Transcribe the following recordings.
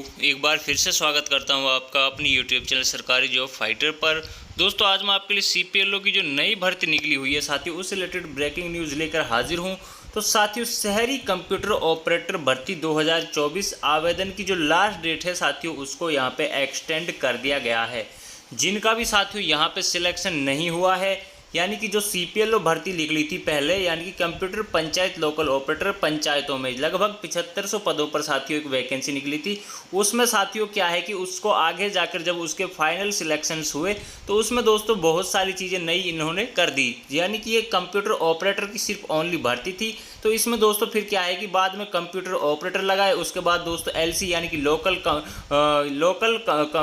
एक बार फिर से स्वागत करता हूं आपका अपनी यूट्यूब चैनल सरकारी जॉब फाइटर पर। दोस्तों आज मैं आपके लिए सीपीएलओ की जो नई भर्ती निकली हुई है साथियों उससे रिलेटेड ब्रेकिंग न्यूज़ लेकर हाजिर हूं। तो साथियों शहरी कंप्यूटर ऑपरेटर भर्ती 2024 आवेदन की जो लास्ट डेट है साथियों उसको यहां पे एक्सटेंड कर दिया गया है। जिनका भी साथियों यहां पे सिलेक्शन नहीं हुआ है यानी कि जो सीपीएलओ भर्ती निकली थी पहले यानी कि कंप्यूटर पंचायत लोकल ऑपरेटर पंचायतों में लगभग 7500 पदों पर साथियों एक वैकेंसी निकली थी। उसमें साथियों क्या है कि उसको आगे जाकर जब उसके फाइनल सिलेक्शंस हुए तो उसमें दोस्तों बहुत सारी चीज़ें नई इन्होंने कर दी। यानी कि ये कंप्यूटर ऑपरेटर की सिर्फ ओनली भर्ती थी। तो इसमें दोस्तों फिर क्या है कि बाद में कंप्यूटर ऑपरेटर लगाए, उसके बाद दोस्तों एलसी यानी कि लोकल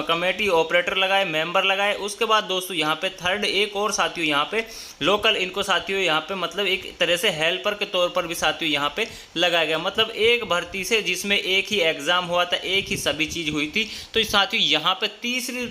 कमेटी ऑपरेटर लगाए, मेंबर लगाए। उसके बाद दोस्तों यहाँ पे थर्ड एक और साथियों यहाँ पे लोकल इनको साथियों यहाँ पे मतलब एक तरह से हेल्पर के तौर पर भी साथियों यहाँ पे लगाया गया। मतलब एक भर्ती से जिसमें एक ही एग्जाम हुआ था, एक ही सभी चीज़ हुई थी। तो साथियों यहाँ पे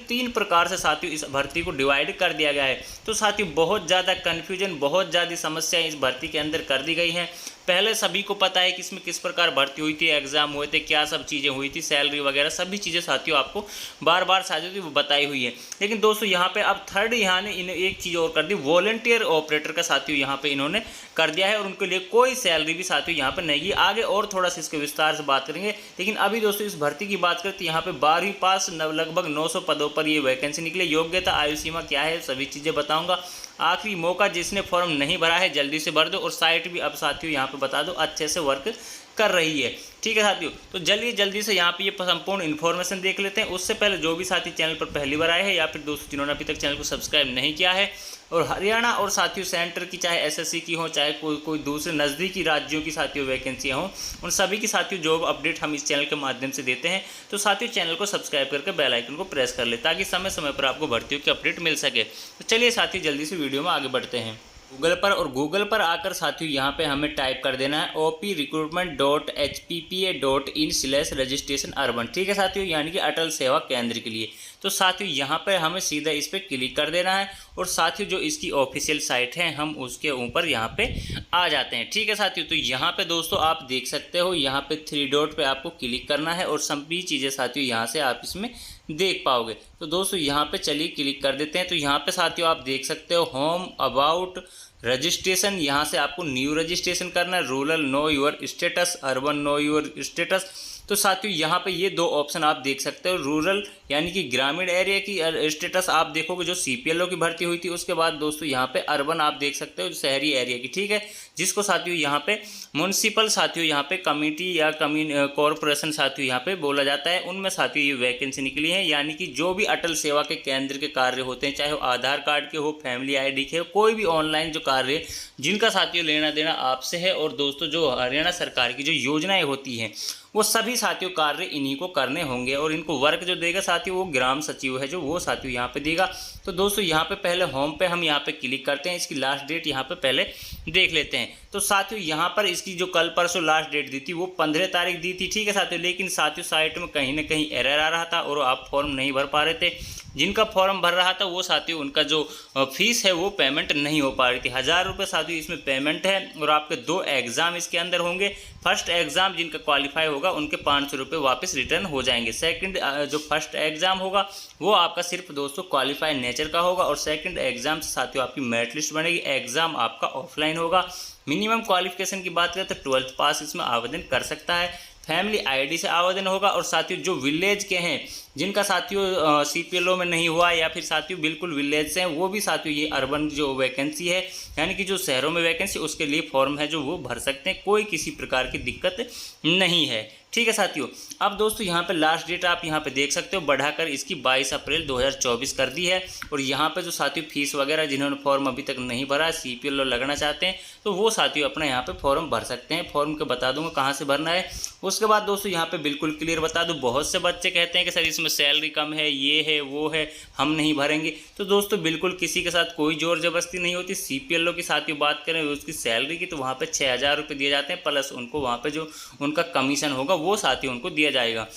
तीन प्रकार से साथियों इस भर्ती को डिवाइड कर दिया गया है। तो साथियों बहुत ज़्यादा कन्फ्यूजन, बहुत ज़्यादा समस्याएं इस भर्ती के अंदर कर दी गई हैं। पहले सभी को पता है कि इसमें किस प्रकार भर्ती हुई थी, एग्जाम हुए थे, क्या सब चीज़ें हुई थी, सैलरी वगैरह सभी चीज़ें साथियों आपको बार बार साथियों वो बताई हुई है। लेकिन दोस्तों यहाँ पे अब थर्ड यहाँ ने इन्हें एक चीज़ और कर दी, वॉलंटियर ऑपरेटर का साथियों यहाँ पे इन्होंने कर दिया है और उनके लिए कोई सैलरी भी साथियों यहाँ पे नहीं है। आगे और थोड़ा सा इसके विस्तार से बात करेंगे। लेकिन अभी दोस्तों इस भर्ती की बात करें तो यहाँ पे 12वीं पास लगभग 900 पदों पर ये वैकेंसी निकली। योग्यता आयु सीमा क्या है सभी चीज़ें बताऊँगा। आखिरी मौका, जिसने फॉर्म नहीं भरा है जल्दी से भर दो। और साइट भी अब साथियों यहाँ पे बता दो अच्छे से वर्क कर रही है। ठीक है साथियों, तो चलिए जल्दी से यहाँ पे ये संपूर्ण इन्फॉर्मेशन देख लेते हैं। उससे पहले जो भी साथी चैनल पर पहली बार आए हैं या फिर दोस्तों जिन्होंने अभी तक चैनल को सब्सक्राइब नहीं किया है और हरियाणा और साथियों सेंटर की चाहे एसएससी की हो चाहे कोई दूसरे नज़दीकी राज्यों की साथियों वैकेंसियाँ हों, उन सभी की साथियों जॉब अपडेट हम इस चैनल के माध्यम से देते हैं। तो साथियों चैनल को सब्सक्राइब करके बेल आइकन को प्रेस कर ले ताकि समय समय पर आपको भर्तियों की अपडेट मिल सके। तो चलिए साथियों जल्दी से वीडियो में आगे बढ़ते हैं। गूगल पर आकर साथियों यहाँ पे हमें टाइप कर देना है oprecruitment.hppa.in/registration urban। ठीक है साथियों, यानी कि अटल सेवा केंद्र के लिए। तो साथियों यहाँ पे हमें सीधा इस पर क्लिक कर देना है और साथियों जो इसकी ऑफिशियल साइट है हम उसके ऊपर यहाँ पे आ जाते हैं। ठीक है साथियों, तो यहाँ पे दोस्तों आप देख सकते हो यहाँ पे 3 डॉट पे आपको क्लिक करना है और सभी चीज़ें साथियों यहाँ से आप इसमें देख पाओगे। तो दोस्तों यहाँ पे चलिए क्लिक कर देते हैं। तो यहाँ पे साथियों आप देख सकते हो होम अबाउट रजिस्ट्रेशन, यहाँ से आपको न्यू रजिस्ट्रेशन करना है। Rural know your status, urban know your status. तो साथियों यहाँ पे ये 2 ऑप्शन आप देख सकते हो। रूरल यानी कि ग्रामीण एरिया की स्टेटस आप देखोगे जो सीपीएलओ की भर्ती हुई थी। उसके बाद दोस्तों यहाँ पे अर्बन आप देख सकते हो शहरी एरिया की। ठीक है, जिसको साथियों यहाँ पे म्यूनसिपल साथियों यहाँ पे कमेटी या कॉरपोरेशन साथियों यहाँ पे बोला जाता है। उनमें साथियों ये वैकेंसी निकली है। यानी कि जो भी अटल सेवा के केंद्र के कार्य होते हैं, चाहे वो आधार कार्ड के हो, फैमिली आईडी के हो, कोई भी ऑनलाइन जो कार्य जिनका साथियों लेना देना आपसे है और दोस्तों जो हरियाणा सरकार की जो योजनाएं होती हैं वो सभी साथियों कार्य इन्हीं को करने होंगे। और इनको वर्क जो देगा साथियों वो ग्राम सचिव है जो वो साथियों यहाँ पे देगा। तो दोस्तों यहाँ पे पहले होम पे हम यहाँ पे क्लिक करते हैं। इसकी लास्ट डेट यहाँ पे पहले देख लेते हैं। तो साथियों यहाँ पर इसकी जो कल परसों लास्ट डेट दी थी वो 15 तारीख दी थी। ठीक है साथियों, लेकिन साथियों साइट में कहीं ना कहीं एरर आ रहा था और आप फॉर्म नहीं भर पा रहे थे। जिनका फॉर्म भर रहा था वो साथियों उनका जो फीस है वो पेमेंट नहीं हो पा रही थी। 1000 रुपये साथियों इसमें पेमेंट है और आपके 2 एग्ज़ाम इसके अंदर होंगे। फर्स्ट एग्ज़ाम जिनका क्वालिफाई होगा उनके 500 रुपये वापस रिटर्न हो जाएंगे। सेकंड जो फर्स्ट एग्ज़ाम होगा वो आपका सिर्फ दोस्तों क्वालिफाई नेचर का होगा और सेकंड एग्ज़ाम से साथियों आपकी मेरिट लिस्ट बनेगी। एग्ज़ाम आपका ऑफलाइन होगा। मिनिमम क्वालिफिकेशन की बात करें तो 12th पास इसमें आवेदन कर सकता है। फैमिली आईडी से आवेदन होगा। और साथियों जो विलेज के हैं जिनका साथियों सीपीएलओ में नहीं हुआ या फिर साथियों बिल्कुल विलेज से हैं वो भी साथियों ये अर्बन जो वैकेंसी है यानी कि जो शहरों में वैकेंसी उसके लिए फॉर्म है जो वो भर सकते हैं। कोई किसी प्रकार की दिक्कत नहीं है। ठीक है साथियों, अब दोस्तों यहाँ पे लास्ट डेट आप यहाँ पे देख सकते हो बढ़ाकर इसकी 22 अप्रैल 2024 कर दी है। और यहाँ पे जो साथियों फीस वगैरह जिन्होंने फॉर्म अभी तक नहीं भरा सीपीएलओ लगना चाहते हैं तो वो साथियों अपना यहाँ पे फॉर्म भर सकते हैं। फॉर्म के बता दूंगा कहाँ से भरना है। उसके बाद दोस्तों यहाँ पे बिल्कुल क्लियर बता दूँ, बहुत से बच्चे कहते हैं कि सर इसमें सैलरी कम है, ये है वो है, हम नहीं भरेंगे। तो दोस्तों बिल्कुल किसी के साथ कोई जोर जबरदस्ती नहीं होती। सीपीएलओ की साथियों बात करें उसकी सैलरी की तो वहाँ पे 6000 रुपये दिए जाते हैं प्लस उनको वहाँ पे जो उनका कमीशन होगा वो साथियों उनको दिया जाएगा।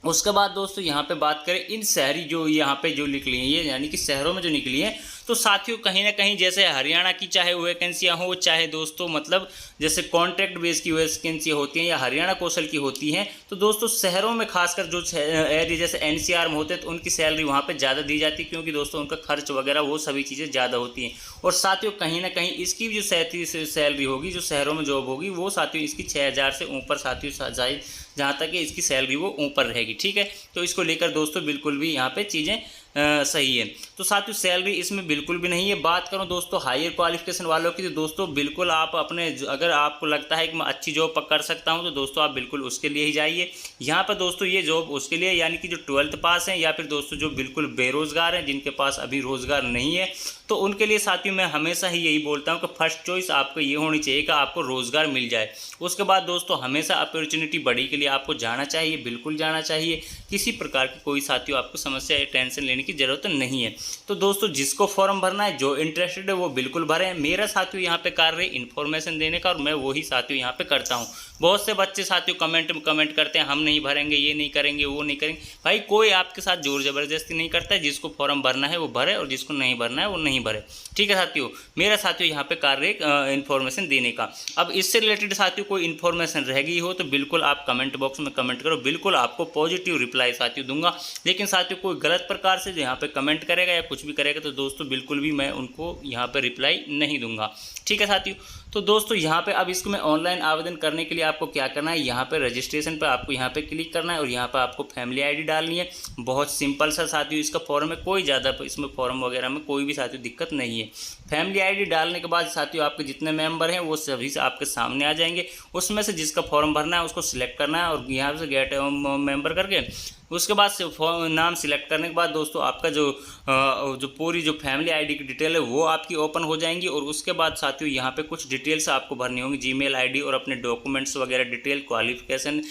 उसके बाद दोस्तों यहाँ पे बात करें इन शहरी जो यहाँ पे जो निकली हैं ये यानी कि शहरों में जो निकली हैं, तो साथियों कहीं ना कहीं जैसे हरियाणा की चाहे वैकेंसियाँ हो, चाहे दोस्तों मतलब जैसे कॉन्ट्रैक्ट बेस की वैकेंसियाँ होती हैं या हरियाणा कौशल की होती हैं, तो दोस्तों शहरों में खासकर जो एरिया जैसे एनसीआर में होते हैं तो उनकी सैलरी वहाँ पे ज़्यादा दी जाती है, क्योंकि दोस्तों उनका खर्च वगैरह वो सभी चीज़ें ज़्यादा होती हैं। और साथियों कहीं ना कहीं इसकी जो सैलरी होगी, जो शहरों में जॉब होगी, वो साथियों इसकी 6000 से ऊपर साथियों जहाँ तक कि इसकी सैलरी वो ऊपर रहेगी। ठीक है, तो इसको लेकर दोस्तों बिल्कुल भी यहाँ पे चीज़ें सही है। तो साथियों सैलरी इसमें बिल्कुल भी नहीं है। बात करूं दोस्तों हायर क्वालिफिकेशन वालों की, तो दोस्तों बिल्कुल आप अपने अगर आपको लगता है कि मैं अच्छी जॉब कर सकता हूं, तो दोस्तों आप बिल्कुल उसके लिए ही जाइए। यहाँ पर दोस्तों ये जॉब उसके लिए यानी कि जो 12th पास हैं या फिर दोस्तों जो बिल्कुल बेरोज़गार हैं, जिनके पास अभी रोज़गार नहीं है, तो उनके लिए साथियों मैं हमेशा ही यही बोलता हूँ कि फर्स्ट चॉइस आपको ये होनी चाहिए कि आपको रोज़गार मिल जाए। उसके बाद दोस्तों हमेशा अपॉर्चुनिटी बड़ी के लिए आपको जाना चाहिए, बिल्कुल जाना चाहिए। किसी प्रकार की कोई साथियों आपको समस्या या टेंशन लेने की ज़रूरत नहीं है। तो दोस्तों जिसको फॉर्म भरना है, जो इंटरेस्टेड है वो बिल्कुल भरें। मेरा साथियों यहाँ पे कार्य इन्फॉर्मेशन देने का, और मैं वही साथियों यहाँ पे करता हूँ। बहुत से बच्चे साथियों कमेंट करते हैं हम नहीं भरेंगे, ये नहीं करेंगे, वो नहीं करेंगे। भाई कोई आपके साथ जोर जबरदस्ती नहीं करता है। जिसको फॉर्म भरना है वो भरे और जिसको नहीं भरना है वो नहीं भरे। ठीक है साथियों, मेरा साथियों यहाँ पे कार्य इन्फॉर्मेशन देने का। अब इससे रिलेटेड साथियों कोई इन्फॉर्मेशन रह गई हो तो बिल्कुल आप कमेंट बॉक्स में कमेंट करो, बिल्कुल आपको पॉजिटिव रिप्लाई साथियों दूंगा। लेकिन साथियों कोई गलत प्रकार से जो यहाँ पे कमेंट करेगा या कुछ भी करेगा तो दोस्तों बिल्कुल भी मैं उनको यहाँ पे रिप्लाई नहीं दूंगा। ठीक है साथियों, तो दोस्तों यहाँ पे अब इसको मैं ऑनलाइन आवेदन करने के लिए आपको क्या करना है, यहाँ पे रजिस्ट्रेशन पे आपको यहाँ पे क्लिक करना है और यहाँ पे आपको फैमिली आईडी डालनी है। बहुत सिंपल सा साथियों इसका फॉर्म है, कोई ज़्यादा इसमें फॉर्म वगैरह में कोई भी साथियों दिक्कत नहीं है। फैमिली आईडी डालने के बाद साथियों आपके जितने मेंबर हैं वो सभी से आपके सामने आ जाएंगे। उसमें से जिसका फॉर्म भरना है उसको सिलेक्ट करना है और यहाँ से गेट मेंबर करके उसके बाद से नाम सिलेक्ट करने के बाद दोस्तों आपका जो पूरी जो फैमिली आईडी की डिटेल है वो आपकी ओपन हो जाएंगी। और उसके बाद साथियों यहाँ पे कुछ डिटेल्स आपको भरनी होंगी, जीमेल आईडी और अपने डॉक्यूमेंट्स वगैरह डिटेल, क्वालिफिकेशन।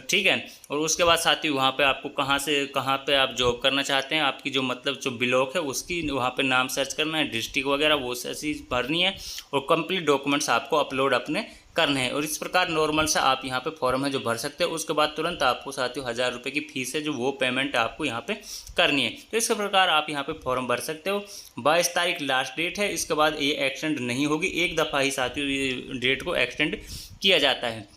ठीक है, और उसके बाद साथियों वहाँ पे आपको कहाँ से कहाँ पे आप जॉब करना चाहते हैं, आपकी जो मतलब जो ब्लॉक है उसकी वहाँ पे नाम सर्च करना है, डिस्ट्रिक्ट वगैरह वो ऐसी भरनी है और कंप्लीट डॉक्यूमेंट्स आपको अपलोड अपने करने हैं। और इस प्रकार नॉर्मल से आप यहाँ पे फॉर्म है जो भर सकते हैं। उसके बाद तुरंत आपको साथियों 1000 रुपये की फीस है जो वो पेमेंट आपको यहाँ पे करनी है। तो इस प्रकार आप यहाँ पे फॉर्म भर सकते हो। 22 तारीख लास्ट डेट है, इसके बाद ये एक्सटेंड नहीं होगी, एक दफ़ा ही साथियों ये डेट को एक्सटेंड किया जाता है।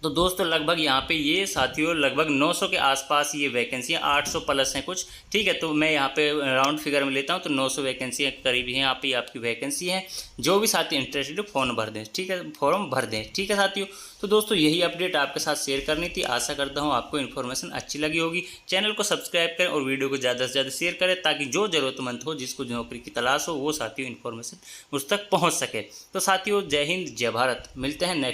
तो दोस्तों लगभग यहाँ पे ये साथियों लगभग 900 के आसपास ये वैकेंसियाँ, 800 प्लस हैं कुछ। ठीक है, तो मैं यहाँ पे राउंड फिगर में लेता हूँ तो 900 वैकेंसियाँ करीब हैं यहाँ पे आपकी वैकेंसी है। जो भी साथी इंटरेस्टेड फॉर्म भर दें, ठीक है, फॉर्म भर दें। ठीक है साथियों, तो दोस्तों यही अपडेट आपके साथ शेयर करनी थी। आशा करता हूँ आपको इन्फॉर्मेशन अच्छी लगी होगी। चैनल को सब्सक्राइब करें और वीडियो को ज़्यादा से ज़्यादा शेयर करें ताकि जो ज़रूरतमंद हो, जिसको नौकरी की तलाश हो, वो साथियों इन्फॉर्मेशन उस तक पहुँच सके। तो साथियों जय हिंद, जय भारत, मिलते हैं नेक्स्ट।